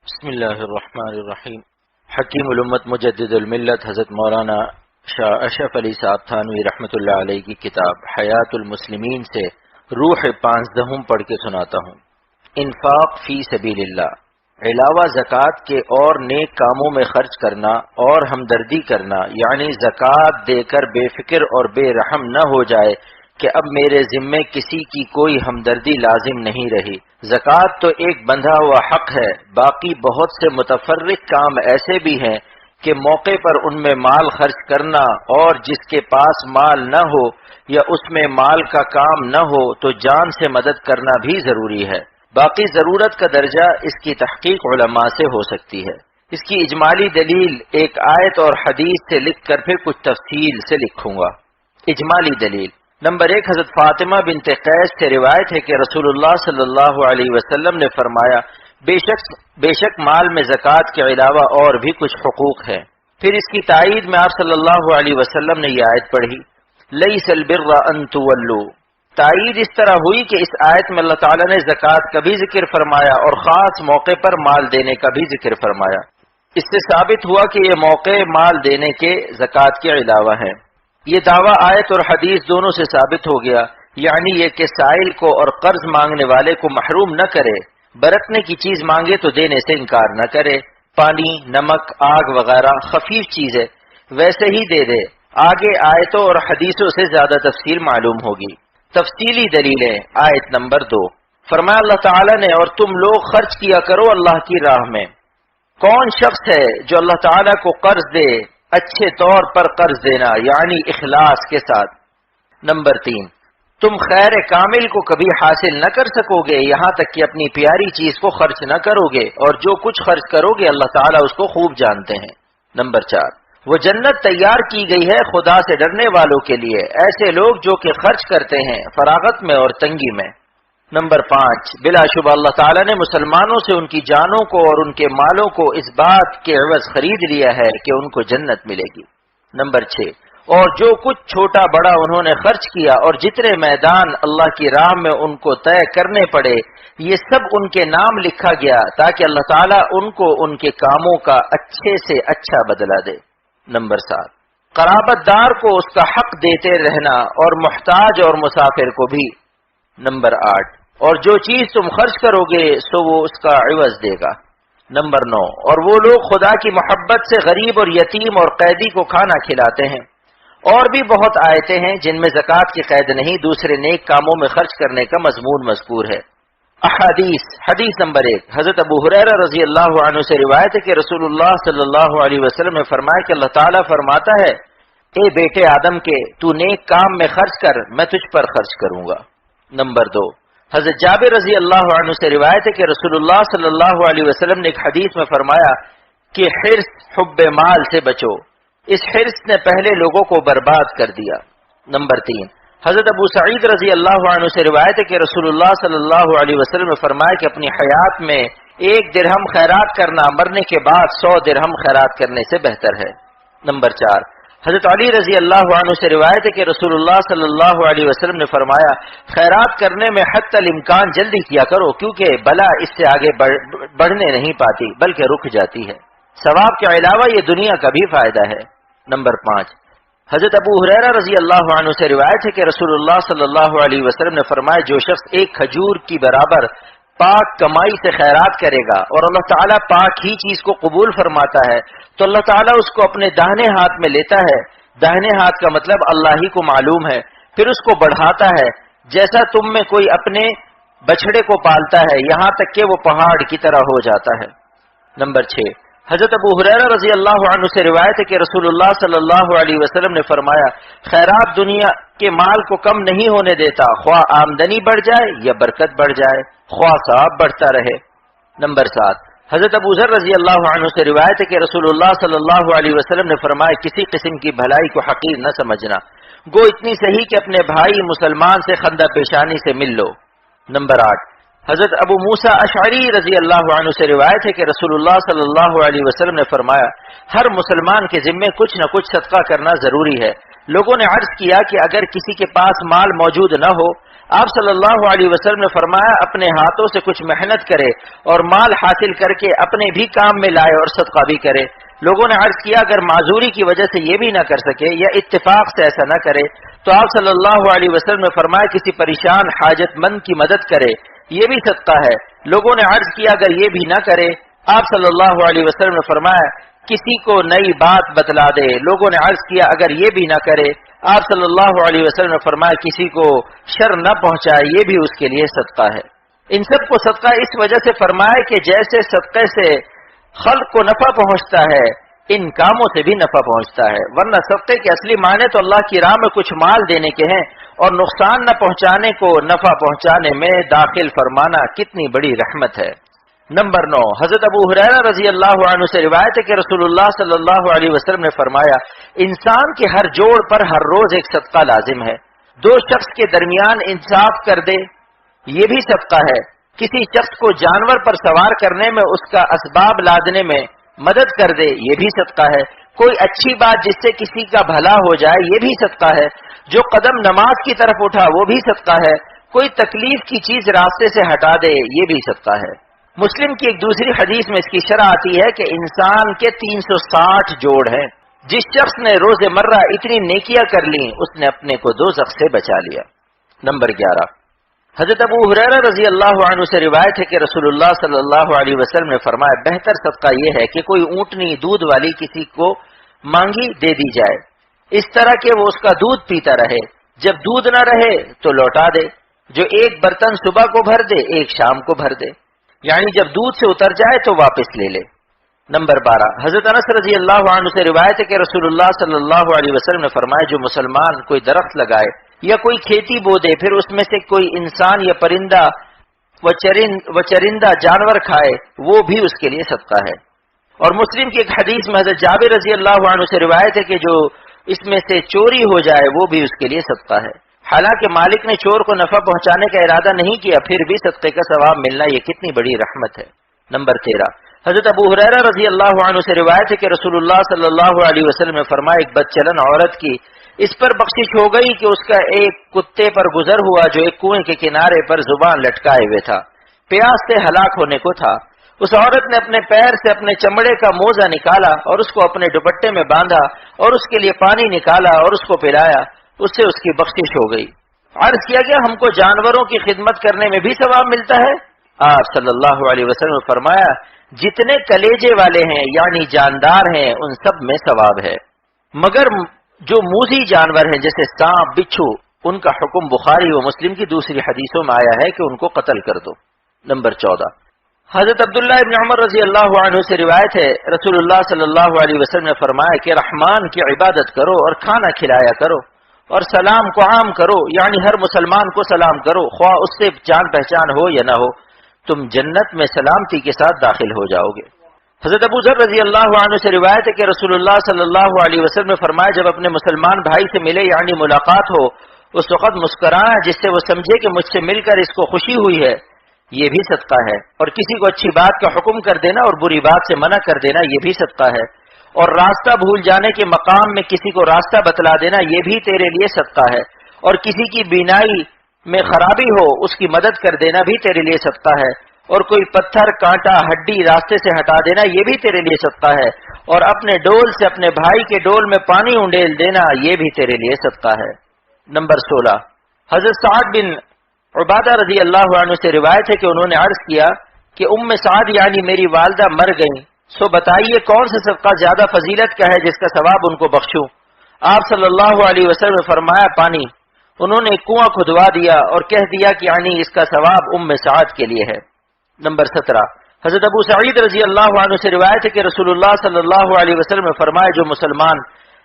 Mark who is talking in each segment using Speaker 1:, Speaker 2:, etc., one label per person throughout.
Speaker 1: بسم اللہ الرحمن الرحیم۔ حکیم الامت مجدد الملت حضرت مولانا شاہ اشرف علی صاحب تھانوی رحمۃ اللہ علیہ کی کتاب حیات المسلمین سے روح 15 پڑھ کے سناتا ہوں۔ انفاق فی سبیل اللہ، علاوہ زکوٰۃ کے اور نیک کاموں میں خرچ کرنا اور ہمدردی کرنا، یعنی زکوٰۃ دے کر بے فکر اور بے رحم نہ ہو جائے کہ اب میرے ذمے کسی کی کوئی ہمدردی لازم نہیں رہی۔ زکوٰۃ تو ایک بندھا ہوا حق ہے، باقی بہت سے متفرق کام ایسے بھی ہیں کہ موقع پر ان میں مال خرچ کرنا، اور جس کے پاس مال نہ ہو یا اس میں مال کا کام نہ ہو تو جان سے مدد کرنا بھی ضروری ہے۔ باقی ضرورت کا درجہ اس کی تحقیق علماء سے ہو سکتی ہے۔ اس کی اجمالی دلیل ایک آیت اور حدیث سے لکھ کر پھر کچھ تفصیل سے لکھوں گا۔ اجمالی دلیل نمبر 1، حضرت فاطمہ بنت قیس سے روایت ہے کہ رسول اللہ صلی اللہ علیہ وسلم نے فرمایا، بے شک مال میں زکوٰۃ کے علاوہ اور بھی کچھ حقوق ہیں۔ پھر اس کی تائید میں آپ صلی اللہ علیہ وسلم نے یہ آیت پڑھی، لیس البر ان تولوا۔ تائید اس طرح ہوئی کہ اس آیت میں اللہ تعالیٰ نے زکوٰۃ کا بھی ذکر فرمایا اور خاص موقع پر مال دینے کا بھی ذکر فرمایا۔ اس سے ثابت ہوا کہ یہ موقع مال دینے کے زکوٰۃ کے علاوہ ہے۔ یہ دعویٰ آیت اور حدیث دونوں سے ثابت ہو گیا، یعنی یہ کہ سائل کو اور قرض مانگنے والے کو محروم نہ کرے، برتنے کی چیز مانگے تو دینے سے انکار نہ کرے، پانی، نمک، آگ وغیرہ خفیف چیزیں ویسے ہی دے دے۔ آگے آیتوں اور حدیثوں سے زیادہ تفصیل معلوم ہوگی۔ تفصیلی دلیلیں آیت نمبر 2، فرمایا اللہ تعالیٰ نے، اور تم لوگ خرچ کیا کرو اللہ کی راہ میں۔ کون شخص ہے جو اللہ تعالیٰ کو قرض دے؟ اچھے طور پر قرض دینا یعنی اخلاص کے ساتھ۔ نمبر 3، تم خیر کامل کو کبھی حاصل نہ کر سکو گے یہاں تک کہ اپنی پیاری چیز کو خرچ نہ کرو گے، اور جو کچھ خرچ کرو گے اللہ تعالیٰ اس کو خوب جانتے ہیں۔ نمبر 4، وہ جنت تیار کی گئی ہے خدا سے ڈرنے والوں کے لیے، ایسے لوگ جو کہ خرچ کرتے ہیں فراغت میں اور تنگی میں۔ نمبر 5، بلا شبہ اللہ تعالیٰ نے مسلمانوں سے ان کی جانوں کو اور ان کے مالوں کو اس بات کے عوض خرید لیا ہے کہ ان کو جنت ملے گی۔ نمبر 6، اور جو کچھ چھوٹا بڑا انہوں نے خرچ کیا اور جتنے میدان اللہ کی راہ میں ان کو طے کرنے پڑے، یہ سب ان کے نام لکھا گیا تاکہ اللہ تعالیٰ ان کو ان کے کاموں کا اچھے سے اچھا بدلہ دے۔ نمبر 7، قرابت دار کو اس کا حق دیتے رہنا اور محتاج اور مسافر کو بھی۔ نمبر 8، اور جو چیز تم خرچ کرو گے سو وہ اس کا عوض دے گا۔ نمبر 9، اور وہ لوگ خدا کی محبت سے غریب اور یتیم اور قیدی کو کھانا کھلاتے ہیں۔ اور بھی بہت آیتیں ہیں جن میں زکوٰۃ کی قید نہیں، دوسرے نیک کاموں میں خرچ کرنے کا مضمون مذکور ہے۔ احادیث حدیث نمبر 1، حضرت ابو ہریرہ رضی اللہ عنہ سے روایت ہے کہ رسول اللہ صلی اللہ علیہ وسلم نے فرمایا کہ اللہ تعالیٰ فرماتا ہے، اے بیٹے آدم کے، تو نیک کام میں خرچ کر، میں تجھ پر خرچ کروں گا۔ نمبر 2، حضرت جابر رضی اللہ عنہ سے روایت ہے کہ رسول اللہ صلی اللہ علیہ وسلم نے ایک حدیث میں فرمایا کہ حرص حب مال سے بچو، اس حرص نے پہلے لوگوں کو برباد کر دیا۔ نمبر 3، حضرت ابو سعید رضی اللہ عنہ سے روایت ہے کہ رسول اللہ صلی اللہ علیہ وسلم نے فرمایا کہ اپنی حیات میں 1 درہم خیرات کرنا مرنے کے بعد 100 درہم خیرات کرنے سے بہتر ہے۔ نمبر 4، حضرت علی رضی اللہ عنہ سے روایت ہے کہ رسول اللہ صلی اللہ علیہ وسلم نے فرمایا، خیرات کرنے میں حتی الامکان جلدی کیا کرو، کیونکہ بلا اس سے آگے بڑھنے نہیں پاتی بلکہ رک جاتی ہے، ثواب کے علاوہ یہ دنیا کا بھی فائدہ ہے۔ نمبر 5، حضرت ابو ہریرہ رضی اللہ عنہ سے روایت ہے کہ رسول اللہ صلی اللہ علیہ وسلم نے فرمایا، جو شخص 1 کھجور کی برابر پاک کمائی سے خیرات کرے گا اور اللہ تعالیٰ پاک ہی چیز کو قبول فرماتا ہے تو اللہ تعالیٰ اس کو اپنے داہنے ہاتھ میں لیتا ہے، داہنے ہاتھ کا مطلب اللہ ہی کو معلوم ہے، پھر اس کو بڑھاتا ہے جیسا تم میں کوئی اپنے بچڑے کو پالتا ہے، یہاں تک کہ وہ پہاڑ کی طرح ہو جاتا ہے۔ نمبر 6، حضرت ابو ہریرہ رضی اللہ عنہ سے روایت ہے کہ رسول اللہ صلی اللہ علیہ وسلم نے فرمایا، خیرات دنیا کے مال کو کم نہیں ہونے دیتا، خواہ آمدنی بڑھ جائے یا برکت بڑھ جائے، خواہ ثواب بڑھتا رہے۔ نمبر 7، حضرت ابو ذر رضی اللہ عنہ سے روایت ہے کہ رسول اللہ صلی اللہ علیہ وسلم نے فرمایا، کسی قسم کی بھلائی کو حقیر نہ سمجھنا، گو اتنی صحیح کہ اپنے بھائی مسلمان سے خندہ پیشانی سے مل لو۔ نمبر 8، حضرت ابو موسیٰ اشعری رضی اللہ عنہ سے روایت ہے کہ رسول اللہ صلی اللہ علیہ وسلم نے فرمایا، ہر مسلمان کے ذمے کچھ نہ کچھ صدقہ کرنا ضروری ہے۔ لوگوں نے عرض کیا کہ اگر کسی کے پاس مال موجود نہ ہو، آپ صلی اللہ علیہ وسلم نے فرمایا اپنے ہاتھوں سے کچھ محنت کرے اور مال حاصل کر کے اپنے بھی کام میں لائے اور صدقہ بھی کرے۔ لوگوں نے عرض کیا اگر معذوری کی وجہ سے یہ بھی نہ کر سکے یا اتفاق سے ایسا نہ کرے تو آپ صلی اللہ علیہ وسلم نے فرمایا کسی پریشان حاجت مند کی مدد کرے، یہ بھی صدقہ ہے۔ لوگوں نے عرض کیا اگر یہ بھی نہ کرے، آپ صلی اللہ علیہ وسلم نے فرمایا کسی کو نئی بات بتلا دے۔ لوگوں نے عرض کیا اگر یہ بھی نہ کرے، آپ صلی اللہ علیہ وسلم نے فرمایا کسی کو شر نہ پہنچائے، یہ بھی اس کے لیے صدقہ ہے۔ ان سب کو صدقہ اس وجہ سے فرمایا کہ جیسے صدقے سے خلق کو نفع پہنچتا ہے ان کاموں سے بھی نفع پہنچتا ہے، ورنہ صدقے کے اصلی معنی تو اللہ کی راہ میں کچھ مال دینے کے ہیں، اور نقصان نہ پہنچانے کو نفع پہنچانے میں داخل فرمانا کتنی بڑی رحمت ہے۔ نمبر 9، حضرت ابو ہریرہ رضی اللہ عنہ سے روایت ہے کہ رسول اللہ صلی اللہ علیہ وسلم نے فرمایا انسان کے ہر جوڑ پر ہر روز ایک صدقہ لازم ہے۔ دو شخص کے درمیان انصاف کر دے، یہ بھی صدقہ ہے۔ کسی شخص کو جانور پر سوار کرنے میں اس کا اسباب لادنے میں مدد کر دے، یہ بھی صدقہ ہے۔ کوئی اچھی بات جس سے کسی کا بھلا ہو جائے، یہ بھی صدقہ ہے۔ جو قدم نماز کی طرف اٹھا وہ بھی صدقہ ہے۔ کوئی تکلیف کی چیز راستے سے ہٹا دے، یہ بھی صدقہ ہے۔ مسلم کی ایک دوسری حدیث میں اس کی شرح آتی ہے کہ انسان کے 360 جوڑ ہیں۔ جس شخص نے روز مرہ اتنی نیکیاں کر لیں اس نے اپنے کو دوزخ سے بچا لیا۔ نمبر 11، حضرت ابو ہریرہ رضی اللہ عنہ سے روایت ہے کہ رسول اللہ صلی اللہ علیہ وسلم نے فرمایا بہتر صدقہ یہ ہے کہ کوئی اونٹنی دودھ والی کسی کو مانگی دے دی جائے، اس طرح کہ وہ اس کا دودھ پیتا رہے، جب دودھ نہ رہے تو لوٹا دے، جو ایک برتن صبح کو بھر دے ایک شام کو بھر دے، یعنی جب دودھ سے اتر جائے تو واپس لے لے۔ نمبر 12، حضرت انس رضی اللہ عنہ سے روایت ہے کہ رسول اللہ صلی اللہ علیہ وسلم نے فرمایا جو مسلمان کوئی درخت لگائے یا کوئی کھیتی بو دے پھر اس میں سے کوئی انسان یا پرندہ و چرندہ جانور کھائے وہ بھی اس کے لیے صدقہ ہے۔ اور مسلم کی ایک حدیث میں حضرت جابر رضی اللہ عنہ سے روایت ہے کہ جو اس میں سے چوری ہو جائے وہ بھی اس کے لیے صدقہ ہے۔ حالانکہ مالک نے چور کو نفع پہنچانے کا ارادہ نہیں کیا پھر بھی صدقے کا ثواب ملنا یہ کتنی بڑی رحمت ہے۔ نمبر 13، حضرت ابو ہریرہ رضی اللہ عنہ سے روایت ہے کہ رسول اللہ صلی اللہ علیہ وسلم نے فرمایا ایک بدچلن عورت کی اس پر بخشش ہو گئی کہ اس کا ایک کتے پر گزر ہوا جو ایک کنویں کے کنارے پر زبان لٹکائے ہوئے تھا، پیاس سے ہلاک ہونے کو تھا۔ اس عورت نے اپنے پیر سے اپنے چمڑے کا موزہ نکالا اور اس کو اپنے دوپٹے میں باندھا اور اس کے لیے پانی نکالا اور اس کو پلایا، اس سے اس کی بخشش ہو گئی۔ عرض کیا گیا ہم کو جانوروں کی خدمت کرنے میں بھی ثواب ملتا ہے؟ آپ صلی اللہ علیہ وسلم نے فرمایا جتنے کلیجے والے ہیں یعنی جاندار ہیں ان سب میں ثواب ہے، مگر جو موذی جانور ہیں جیسے سانپ بچھو ان کا حکم بخاری و مسلم کی دوسری حدیثوں میں آیا ہے کہ ان کو قتل کر دو۔ نمبر 14، حضرت عبداللہ ابن عمر رضی اللہ عنہ سے روایت ہے رسول اللہ صلی اللہ علیہ وسلم نے فرمایا کہ رحمان کی عبادت کرو اور کھانا کھلایا کرو اور سلام کو عام کرو، یعنی ہر مسلمان کو سلام کرو خواہ اس سے جان پہچان ہو یا نہ ہو، تم جنت میں سلامتی کے ساتھ داخل ہو جاؤ گے۔ حضرت ابو ذر رضی اللہ عنہ سے روایت ہے کہ رسول اللہ صلی اللہ علیہ وسلم نے فرمایا جب اپنے مسلمان بھائی سے ملے یعنی ملاقات ہو اس وقت مسکرانا جس سے وہ سمجھے کہ مجھ سے مل کر اس کو خوشی ہوئی ہے، یہ بھی صدقہ ہے۔ اور کسی کو اچھی بات کا حکم کر دینا اور بری بات سے منع کر دینا یہ بھی صدقہ ہے۔ اور راستہ بھول جانے کے مقام میں کسی کو راستہ بتلا دینا یہ بھی تیرے لیے صدقہ ہے۔ اور کسی کی بینائی میں خرابی ہو اس کی مدد کر دینا بھی تیرے لیے صدقہ ہے۔ اور کوئی پتھر کانٹا ہڈی راستے سے ہٹا دینا یہ بھی تیرے لیے صدقہ ہے۔ اور اپنے ڈول سے اپنے بھائی کے ڈول میں پانی انڈیل دینا یہ بھی تیرے لیے صدقہ ہے۔ نمبر 16، حضرت سعد بن عبادہ رضی اللہ عنہ سے روایت ہے کہ انہوں نے عرض کیا کہ ام سعد یعنی میری والدہ مر گئیں، سو بتائیے کون سا صدقہ زیادہ فضیلت کا ہے جس کا ثواب ان کو بخشوں؟ آپ صلی اللہ علیہ وسلم نے فرمایا پانی۔ انہوں نے ایک کنواں کھدوا دیا اور کہہ دیا کہ یعنی اس کا ثواب ام سعد کے لیے ہے۔ نمبر 17، حضرت ابو سعید رضی اللہ عنہ سے روایت ہے کہ رسول اللہ صلی اللہ علیہ وسلم نے فرمایا جو مسلمان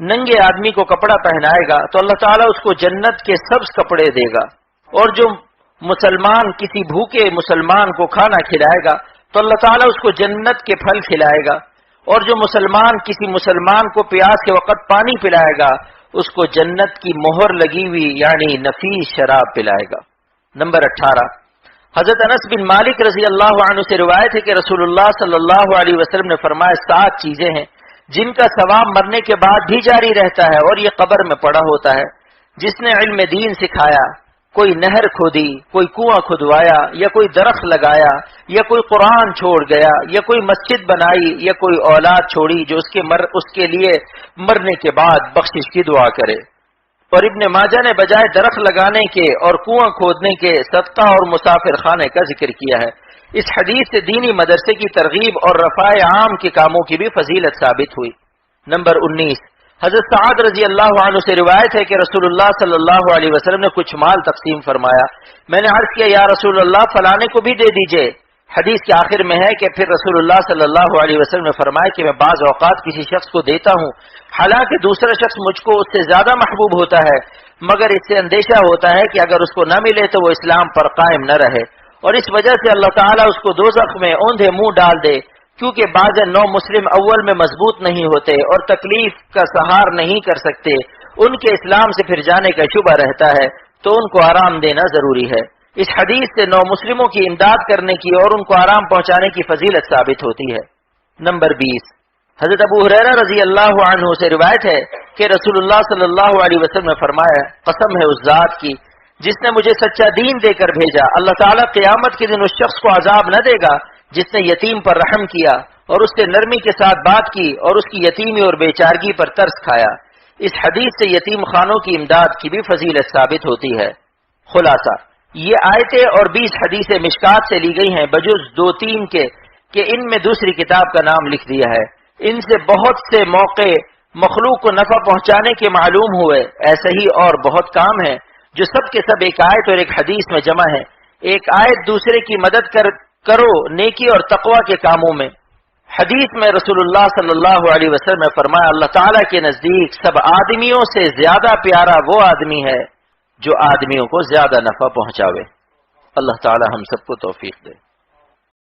Speaker 1: ننگے آدمی کو کپڑا پہنائے گا تو اللہ تعالیٰ اس کو جنت کے سبز کپڑے دے گا، اور جو مسلمان کسی بھوکے مسلمان کو کھانا کھلائے گا تو اللہ تعالیٰ اس کو جنت کے پھل کھلائے گا، اور جو مسلمان کسی مسلمان کو پیاس کے وقت پانی پلائے گا اس کو جنت کی مہر لگی ہوئی یعنی نفیس شراب پلائے گا۔ نمبر 18، حضرت انس بن مالک رضی اللہ عنہ سے روایت ہے کہ رسول اللہ صلی اللہ علیہ وسلم نے فرمایا 7 چیزیں ہیں جن کا ثواب مرنے کے بعد بھی جاری رہتا ہے اور یہ قبر میں پڑا ہوتا ہے۔ جس نے علم دین سکھایا، کوئی نہر کھودی، کوئی کنواں کھدوایا، یا کوئی درخت لگایا، یا کوئی قرآن چھوڑ گیا، یا کوئی مسجد بنائی، یا کوئی اولاد چھوڑی جو اس کے لیے مرنے کے بعد بخشش کی دعا کرے۔ اور ابن ماجہ نے بجائے درخت لگانے کے اور کنواں کھودنے کے صدقہ اور مسافر خانے کا ذکر کیا ہے۔ اس حدیث سے دینی مدرسے کی ترغیب اور رفع عام کے کاموں کی بھی فضیلت ثابت ہوئی۔ نمبر 19، حضرت سعد رضی اللہ عنہ سے روایت ہے کہ رسول اللہ صلی اللہ علیہ وسلم نے کچھ مال تقسیم فرمایا۔ میں نے عرض کیا یا رسول اللہ فلانے کو بھی دے دیجئے۔ حدیث کے آخر میں ہے کہ پھر رسول اللہ صلی اللہ علیہ وسلم نے فرمایا کہ میں بعض اوقات کسی شخص کو دیتا ہوں، حالانکہ دوسرا شخص مجھ کو اس سے زیادہ محبوب ہوتا ہے، مگر اس سے اندیشہ ہوتا ہے کہ اگر اس کو نہ ملے تو وہ اسلام پر قائم نہ رہے، اور اس وجہ سے اللہ تعالیٰ اس کو دوزخ میں اوندھے منہ ڈال دے، کیونکہ بعض نو مسلم اول میں مضبوط نہیں ہوتے اور تکلیف کا سہار نہیں کر سکتے، ان کے اسلام سے پھر جانے کا شبہ رہتا ہے، تو ان کو آرام دینا ضروری ہے۔ اس حدیث سے نو مسلموں کی امداد کرنے کی اور ان کو آرام پہنچانے کی فضیلت ثابت ہوتی ہے۔ نمبر 20، حضرت ابو ہریرہ رضی اللہ عنہ سے روایت ہے کہ رسول اللہ صلی اللہ علیہ وسلم نے فرمایا، قسم ہے اس ذات کی جس نے مجھے سچا دین دے کر بھیجا، اللہ تعالیٰ قیامت کے دن اس شخص کو عذاب نہ دے گا جس نے یتیم پر رحم کیا اور اس سے نرمی کے ساتھ بات کی اور اس کی یتیمی اور بیچارگی پر ترس کھایا۔ اس حدیث سے یتیم خانوں کی امداد کی بھی فضیلت ثابت ہوتی ہے۔ خلاصہ، یہ آیتیں اور 20 حدیثیں مشکات سے لی گئی ہیں بجز 2-3 کے کہ ان میں دوسری کتاب کا نام لکھ دیا ہے۔ ان سے بہت سے موقع مخلوق کو نفع پہنچانے کے معلوم ہوئے، ایسے ہی اور بہت کام ہیں جو سب کے سب ایک آیت اور ایک حدیث میں جمع ہے۔ ایک آیت دوسرے کی مدد کرو نیکی اور تقوی کے کاموں میں۔ حدیث میں رسول اللہ صلی اللہ علیہ وسلم نے فرمایا، اللہ تعالیٰ کے نزدیک سب آدمیوں سے زیادہ پیارا وہ آدمی ہے جو آدمیوں کو زیادہ نفع پہنچاوے۔ اللہ تعالیٰ ہم سب کو توفیق دے۔